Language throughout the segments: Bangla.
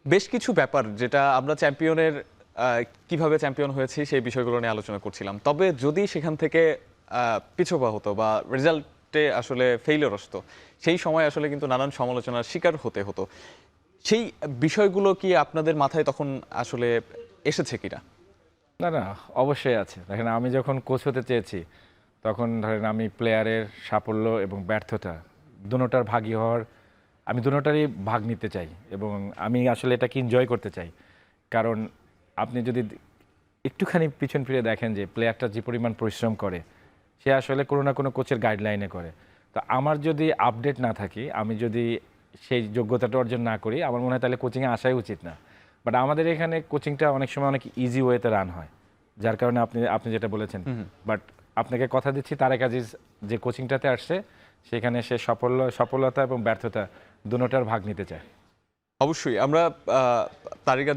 বেশ কিছু ব্যাপার যেটা আমরা চ্যাম্পিয়নের কিভাবে চ্যাম্পিয়ন হয়েছি সেই বিষয়গুলো নিয়ে আলোচনা করছিলাম। তবে যদি সেখান থেকে পিছপা হতো বা রেজাল্টে আসলে ফেইলিওর আসতো, সেই সময় আসলে কিন্তু নানান সমালোচনার শিকার হতে হতো। সেই বিষয়গুলো কি আপনাদের মাথায় তখন আসলে এসেছে কিনা? না, না, অবশ্যই আছে। দেখেন আমি যখন কোচ হতে চেয়েছি, তখন ধরেন আমি প্লেয়ারের সাফল্য এবং ব্যর্থতা দোনোটার ভাগী হওয়ার আমি দোনোটারই ভাগ নিতে চাই এবং আমি আসলে এটাকে এনজয় করতে চাই। কারণ আপনি যদি একটুখানি পিছন ফিরে দেখেন যে প্লেয়ারটা যে পরিমাণ পরিশ্রম করে, সে আসলে কোনো না কোনো কোচের গাইডলাইনে করে। তো আমার যদি আপডেট না থাকি, আমি যদি সেই যোগ্যতাটা অর্জন না করি, আমার মনে হয় তাহলে কোচিংয়ে আসাই উচিত না। বাট আমাদের এখানে কোচিংটা অনেক সময় অনেক ইজি ওয়েতে রান হয়, যার কারণে আপনি আপনি যেটা বলেছেন। বাট আপনাকে কথা দিচ্ছি, তারেক আজিজ যে কোচিংটাতে আসছে, সেখানে সে সফলতা এবং ব্যর্থতা দুটোটার ভাগ নিতে চায়। অবশ্যই আমরা তারিক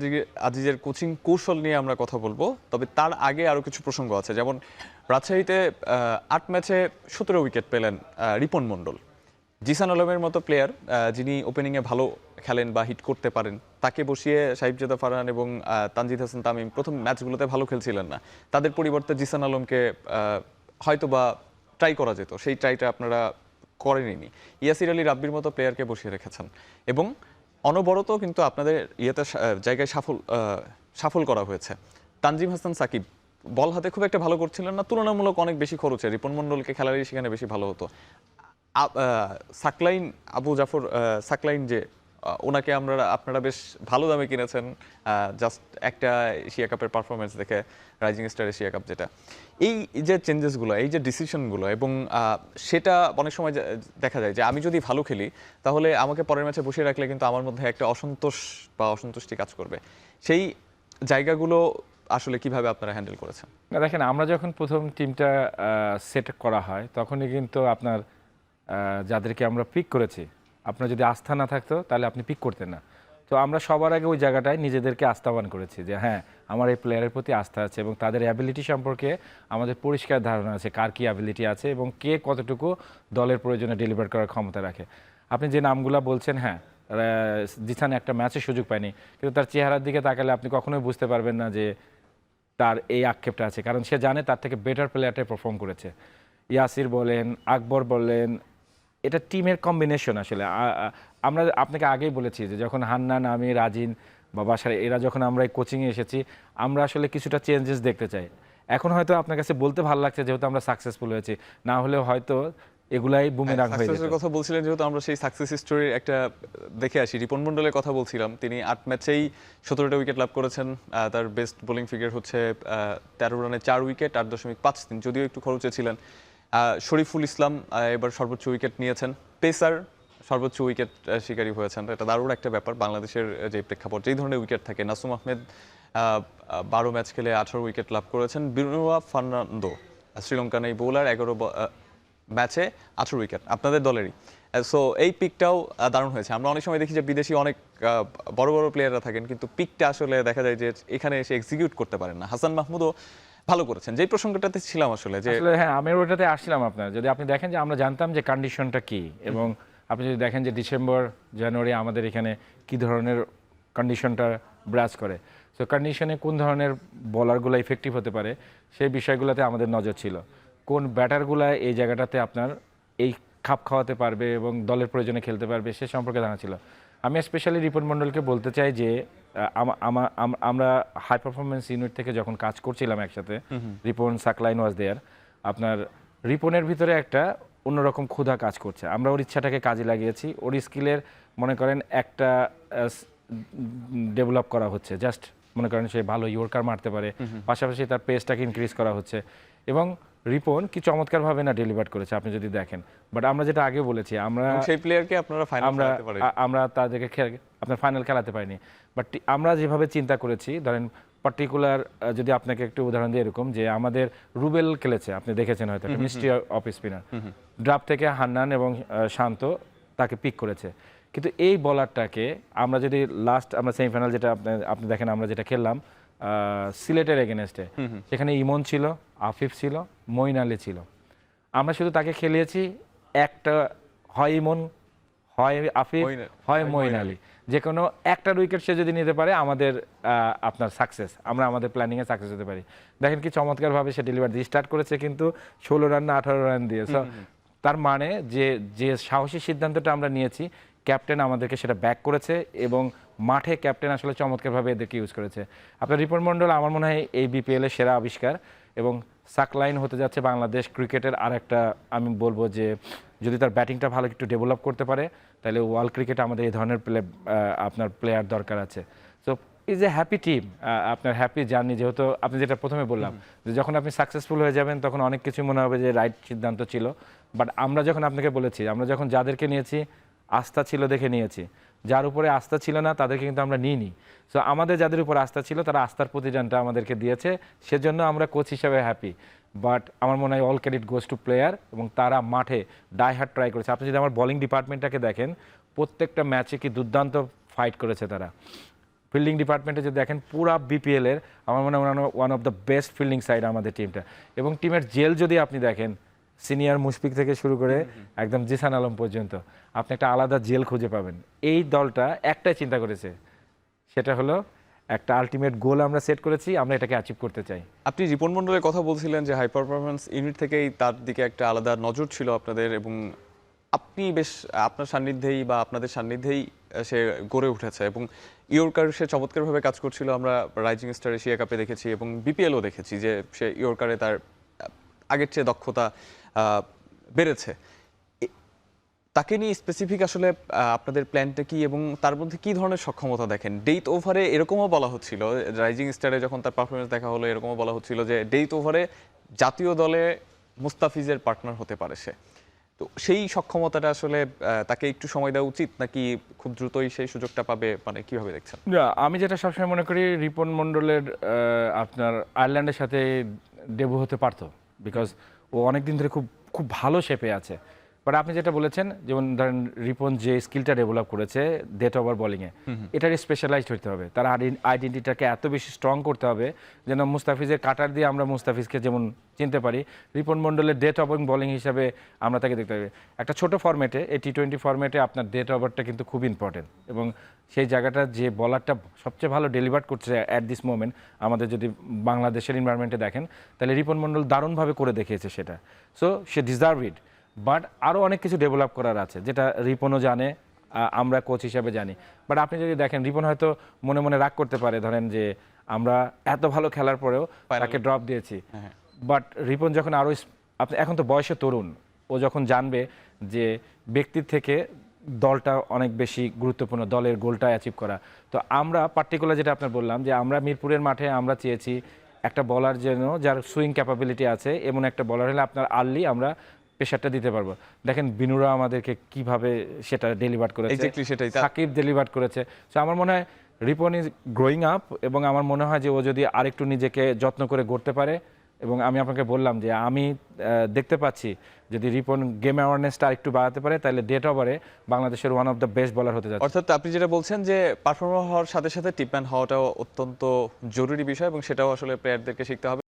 আজিজের কোচিং কৌশল নিয়ে আমরা কথা বলবো। তবে তার আগে আরও কিছু প্রসঙ্গ আছে, যেমন রাজশাহীতে ৮ ম্যাচে ১৭ উইকেট পেলেন রিপন মণ্ডল। জিসান আলমের মতো প্লেয়ার যিনি ওপেনিংয়ে ভালো খেলেন বা হিট করতে পারেন, তাকে বসিয়ে সাহিবজাদা ফারহান এবং তানজিদ হাসান তামিম প্রথম ম্যাচগুলোতে ভালো খেলছিলেন না। তাদের পরিবর্তে জিসান আলমকে হয়তো বা ট্রাই করা যেত, সেই ট্রাইটা আপনারা করেননি। ইয়াসির আলী রাব্বির মতো প্লেয়ারকে বসিয়ে রেখেছেন এবং অনবরত কিন্তু আপনাদের জায়গায় সফল করা হয়েছে। তানজিম হাসান সাকিব বল হাতে খুব একটা ভালো করছিলেন না, তুলনামূলক অনেক বেশি খরচে রিপন মণ্ডলকে খেলারই সেখানে বেশি ভালো হতো। সাকলাইন আবু জাফর সাকলাইন যে ওনাকে আপনারা বেশ ভালো দামে কিনেছেন, জাস্ট একটা এশিয়া কাপের পারফরমেন্স দেখে, রাইজিং স্টার এশিয়া কাপ যেটা। এই যে চেঞ্জেসগুলো, এই যে ডিসিশনগুলো, এবং সেটা অনেক সময় দেখা যায় যে আমি যদি ভালো খেলি তাহলে আমাকে পরের ম্যাচে বসিয়ে রাখলে কিন্তু আমার মধ্যে একটা অসন্তোষ বা অসন্তুষ্টি কাজ করবে। সেই জায়গাগুলো আসলে কিভাবে আপনারা হ্যান্ডেল করেছেন? না, দেখেন আমরা যখন প্রথম টিমটা সেট করা হয়, তখনই কিন্তু আপনার যাদেরকে আমরা পিক করেছি, আপনার যদি আস্থা না থাকতো তাহলে আপনি পিক করতেন না। তো আমরা সবার আগে ওই জায়গাটায় নিজেদেরকে আস্থাবান করেছি যে হ্যাঁ, আমার এই প্লেয়ারের প্রতি আস্থা আছে এবং তাদের অ্যাবিলিটি সম্পর্কে আমাদের পরিষ্কার ধারণা আছে, কার কী অ্যাবিলিটি আছে এবং কে কতটুকু দলের প্রয়োজনে ডেলিভার করার ক্ষমতা রাখে। আপনি যে নামগুলো বলছেন, হ্যাঁ, জিসান একটা ম্যাচে সুযোগ পায়নি, কিন্তু তার চেহারার দিকে তাকালে আপনি কখনোই বুঝতে পারবেন না যে তার এই আক্ষেপটা আছে, কারণ সে জানে তার থেকে বেটার প্লেয়ারটাই পারফর্ম করেছে। ইয়াসির বলেন, আকবর বলেন, এটা টিমের কম্বিনেশন আসলে। আমরা আপনাকে আগেই বলেছি যে যখন হান্নান, আমি, রাজিন বা বাসার এরা যখন আমরা এই কোচিংয়ে এসেছি, আমরা আসলে কিছুটা চেঞ্জেস দেখতে চাই। এখন হয়তো আপনার কাছে বলতে ভালো লাগছে যেহেতু আমরা সাকসেসফুল হয়েছি, না হলেও হয়তো এগুলাই বুমেরাং হয়ে যেত। সাকসেসের কথা বলছিলেন যেহেতু, আমরা সেই সাকসেস স্টোরির একটা দেখে আসি। রিপন মণ্ডলের কথা বলছিলাম, তিনি ৮ ম্যাচেই ১৭টা উইকেট লাভ করেছেন। তার বেস্ট বোলিং ফিগার হচ্ছে ১৩ রানে ৪ উইকেট, ৮.৫ যদিও একটু খরচে ছিলেন। শরীফুল ইসলাম এবার সর্বোচ্চ উইকেট নিয়েছেন। পেসার সর্বোচ্চ উইকেট শিকারী হয়েছেন। এটা দারুণ একটা ব্যাপার বাংলাদেশের যে প্রেক্ষাপট, যেই ধরনের উইকেট থাকে। নাসুম আহমেদ ১২ ম্যাচ খেলে ১৮ উইকেট লাভ করেছেন। বিনুয়া ফার্নান্দো শ্রীলঙ্কান এই বোলার ১১ ম্যাচে ১৮ উইকেট, আপনাদের দলেরই। সো এই পিকটাও দারুণ হয়েছে। আমরা অনেক সময় দেখি যে বিদেশি অনেক বড় বড় প্লেয়াররা থাকেন, কিন্তু পিকটা আসলে দেখা যায় যে এখানে এসে এক্সিকিউট করতে পারেন না। হাসান মাহমুদও ভালো করেছেন। যেই প্রসঙ্গটাতে ছিলাম আসলে, যে আসলে হ্যাঁ, আমি ওটাতে আসছিলাম আপনার। যদি আপনি দেখেন যে আমরা জানতাম যে কন্ডিশনটা কি, এবং আপনি যদি দেখেন যে ডিসেম্বর জানুয়ারি আমাদের এখানে কি ধরনের কন্ডিশনটা ব্রাজ করে, সো কন্ডিশনে কোন ধরনের বলারগুলো ইফেক্টিভ হতে পারে সেই বিষয়গুলোতে আমাদের নজর ছিল। কোন ব্যাটারগুলো এই জায়গাটাতে আপনার এই খাপ খাওয়াতে পারবে এবং দলের প্রয়োজনে খেলতে পারবে সে সম্পর্কে জানা ছিল। আমি স্পেশালি রিপন মণ্ডলকে বলতে চাই যে আমরা হাই পারফরমেন্স ইউনিট থেকে যখন কাজ করছিলাম একসাথে, রিপন, সাকলাইন ওয়াজ দেয়ার, আপনার রিপনের ভিতরে একটা অন্যরকম ক্ষুধা কাজ করছে। আমরা ওর ইচ্ছাটাকে কাজে লাগিয়েছি, ওর স্কিলের মনে করেন একটা ডেভেলপ করা হচ্ছে। জাস্ট মনে করেন সে ভালো ইয়র্কার মারতে পারে, পাশাপাশি তার পেসটাকে ইনক্রিজ করা হচ্ছে এবং রিপন কি চমৎকারভাবে না ডেলিভার করেছে আপনি যদি দেখেন। বাট আমরা যেটা আগে বলেছি, আমরা সেই প্লেয়ারকে আপনারা ফাইনাল খেলাতে পারেন। আমরা তাদেরকে আপনার ফাইনাল খেলাতে পারিনি। বাট আমরা যেভাবে চিন্তা করেছি, ধরেন পার্টিকুলার যদি আপনাকে একটু উদাহরণ দিই, এরকম যে আমাদের রুবেল খেলেছে, আপনি দেখেছেন হয়তো, একটা মিস্ট্রি অফ স্পিনার, ড্রাফট থেকে হান্নান এবং শান্ত তাকে পিক করেছে। কিন্তু এই বলারটাকে আমরা যদি আমরা সেমিফাইনাল যেটা আপনি দেখেন আমরা যেটা খেললাম সিলেটের এগেনস্টে, সেখানে ইমন ছিল, আফিফ ছিল, মঈন আলী ছিল। আমরা শুধু তাকে খেলিয়েছি একটা, হয় ইমন, হয় আফিফ, হয় মঈন আলী। যে কোনো একটা উইকেট সে যদি নিতে পারে আমাদের আপনার সাকসেস, আমরা আমাদের প্ল্যানিংয়ে সাকসেস হতে পারি। দেখেন কি চমৎকারভাবে সে ডেলিভারি দিয়ে স্টার্ট করেছে কিন্তু 16 রান না 18 রান দিয়ে। So, তার মানে যে সাহসী সিদ্ধান্তটা আমরা নিয়েছি, ক্যাপ্টেন আমাদেরকে সেটা ব্যাক করেছে এবং মাঠে ক্যাপ্টেন আসলে চমৎকারভাবে এদেরকে ইউজ করেছে। আপনার রিপন মণ্ডল আমার মনে হয় এই বিপিএল এর সেরা আবিষ্কার এবং সাকলাইন হতে যাচ্ছে বাংলাদেশ ক্রিকেটের আরেকটা, আমি বলবো যে যদি তার ব্যাটিংটা ভালো একটু ডেভেলপ করতে পারে তাহলে ওয়ার্ল্ড ক্রিকেটে আমাদের এই ধরনের আপনার প্লেয়ার দরকার আছে। So is a happy team, আপনার হ্যাপি জার্নি। যেহেতু আপনি যেটা প্রথমে বললাম যে যখন আপনি সাকসেসফুল হয়ে যাবেন তখন অনেক কিছু মনে হবে যে রাইট সিদ্ধান্ত ছিল, বাট আমরা যখন আপনাকে বলেছি, আমরা যখন যাদেরকে নিয়েছি আস্থা ছিল দেখে নিয়েছি, যার উপরে আস্থা ছিল না তাদেরকে কিন্তু আমরা নিইনি। সো আমাদের যাদের উপর আস্থা ছিল তারা আস্থার প্রতিদানটা আমাদেরকে দিয়েছে, সেজন্য আমরা কোচ হিসাবে হ্যাপি। বাট আমার মনে হয় all credit goes to player এবং তারা মাঠে ডাই হার্ড ট্রাই করেছে। আপনি যদি আমার বোলিং ডিপার্টমেন্টটাকে দেখেন, প্রত্যেকটা ম্যাচে কি দুর্দান্ত ফাইট করেছে তারা। ফিল্ডিং ডিপার্টমেন্টে যদি দেখেন পুরা বিপিএল এর আমার মনে হয় one of the best fielding side আমাদের টিমটা। এবং টিমের জেল যদি আপনি দেখেন, সিনিয়র মুশফিক থেকে শুরু করে একদম জিসান আলম পর্যন্ত আপনি একটা আলাদা জেল খুঁজে পাবেন। এই দলটা একটাই চিন্তা করেছে, সেটা হলো একটা আলটিমেট গোল আমরা সেট করেছি, আমরা এটাকে অ্যাচিভ করতে চাই। আপনি রিপন মণ্ডলের কথা বলছিলেন যে হাই পারফরমেন্স ইউনিট থেকেই তার দিকে একটা আলাদা নজর ছিল আপনাদের, এবং আপনি বেশ আপনার সান্নিধ্যেই বা আপনাদের সান্নিধ্যেই সে গড়ে উঠেছে এবং ইয়র্কার সে চমৎকারভাবে কাজ করছিল। আমরা রাইজিং স্টার এশিয়া কাপে দেখেছি এবং বিপিএলও দেখেছি যে সে ইয়র্কারে তার আগের চেয়ে দক্ষতা বেড়েছে। তাকে নিয়ে স্পেসিফিক আসলে আপনাদের প্ল্যানটা কি এবং তার মধ্যে কি ধরনের সক্ষমতা দেখেন? ডেথ ওভারে এরকমও বলা হচ্ছিল, রাইজিং স্টারে যখন তার পারফরমেন্স দেখা হলো এরকমও বলা হচ্ছিল যে ডেথ ওভারে জাতীয় দলে মুস্তাফিজের পার্টনার হতে পারে সে। তো সেই সক্ষমতাটা আসলে তাকে একটু সময় দেওয়া উচিত নাকি খুব দ্রুতই সেই সুযোগটা পাবে, মানে কিভাবে দেখছেন? না, আমি যেটা সবসময় মনে করি রিপন মণ্ডলের আপনার আয়ারল্যান্ডের সাথে ডেবু হতে পারতো, বিকজ ও অনেকদিন ধরে খুব খুব ভালো শেপে আছে। বাট আপনি যেটা বলেছেন, যেমন ধরেন রিপন যে স্কিলটা ডেভেলপ করেছে ডেথ ওভার বোলিংয়ে, এটার স্পেশালাইজড হতে হবে, তার আইডেন্টিটাকে এত বেশি স্ট্রং করতে হবে যেন মুস্তাফিজের কাটার দিয়ে আমরা মুস্তাফিজকে যেমন চিনতে পারি, রিপন মণ্ডলের ডেথ ওভার বোলিং হিসাবে আমরা তাকে দেখতে পারি। একটা ছোট ফরম্যাটে, এই টি-20 ফরম্যাটে আপনার ডেথ ওভারটা কিন্তু খুব ইম্পর্টেন্ট এবং সেই জায়গাটা যে বলারটা সবচেয়ে ভালো ডেলিভার করছে অ্যাট দিস মোমেন্ট আমাদের যদি বাংলাদেশের এনভায়রনমেন্টে দেখেন তাহলে রিপন মণ্ডল দারুণভাবে করে দেখিয়েছে সেটা। So say deserve it, but আরও অনেক কিছু ডেভেলপ করার আছে যেটা রিপনও জানে, আমরা কোচ হিসাবে জানি। বাট আপনি যদি দেখেন রিপন হয়তো মনে মনে রাগ করতে পারে, ধরেন যে আমরা এত ভালো খেলার পরেও তাকে ড্রপ দিয়েছি। বাট রিপন যখন আরও আপনি এখন তো বয়সে তরুণ, ও যখন জানবে যে ব্যক্তির থেকে দলটা অনেক বেশি গুরুত্বপূর্ণ, দলের গোলটা অ্যাচিভ করা। তো আমরা পার্টিকুলার যেটা আপনার বললাম যে আমরা মিরপুরের মাঠে আমরা চেয়েছি একটা বলার যেন যার সুইং ক্যাপাবিলিটি আছে, এমন একটা বলার হলে আপনার আর্লি আমরা প্রেশারটা দিতে পারবো। দেখেন বিনুরা আমাদেরকে কিভাবে সেটা ডেলিভার করেছে, সাকিব ডেলিভার করেছে। সো আমার মনে হয় রিপন ইজ গ্রোয়িং আপ এবং আমার মনে হয় যে ও যদি আরেকটু নিজেকে যত্ন করে গড়তে পারে, এবং আমি আপনাকে বললাম যে আমি দেখতে পাচ্ছি যদি রিপন গেম অ্যাওয়ারনেসটা একটু বাড়াতে পারে তাহলে ডেট ওভারে বাংলাদেশের ওয়ান অফ দ্য বেস্ট বলার হতে যাচ্ছে। অর্থাৎ আপনি যেটা বলছেন যে পারফর্মার হওয়ার সাথে সাথে টিপম্যান হওয়াটাও অত্যন্ত জরুরি বিষয় এবং সেটাও আসলে প্লেয়ারদেরকে শিখতে হবে।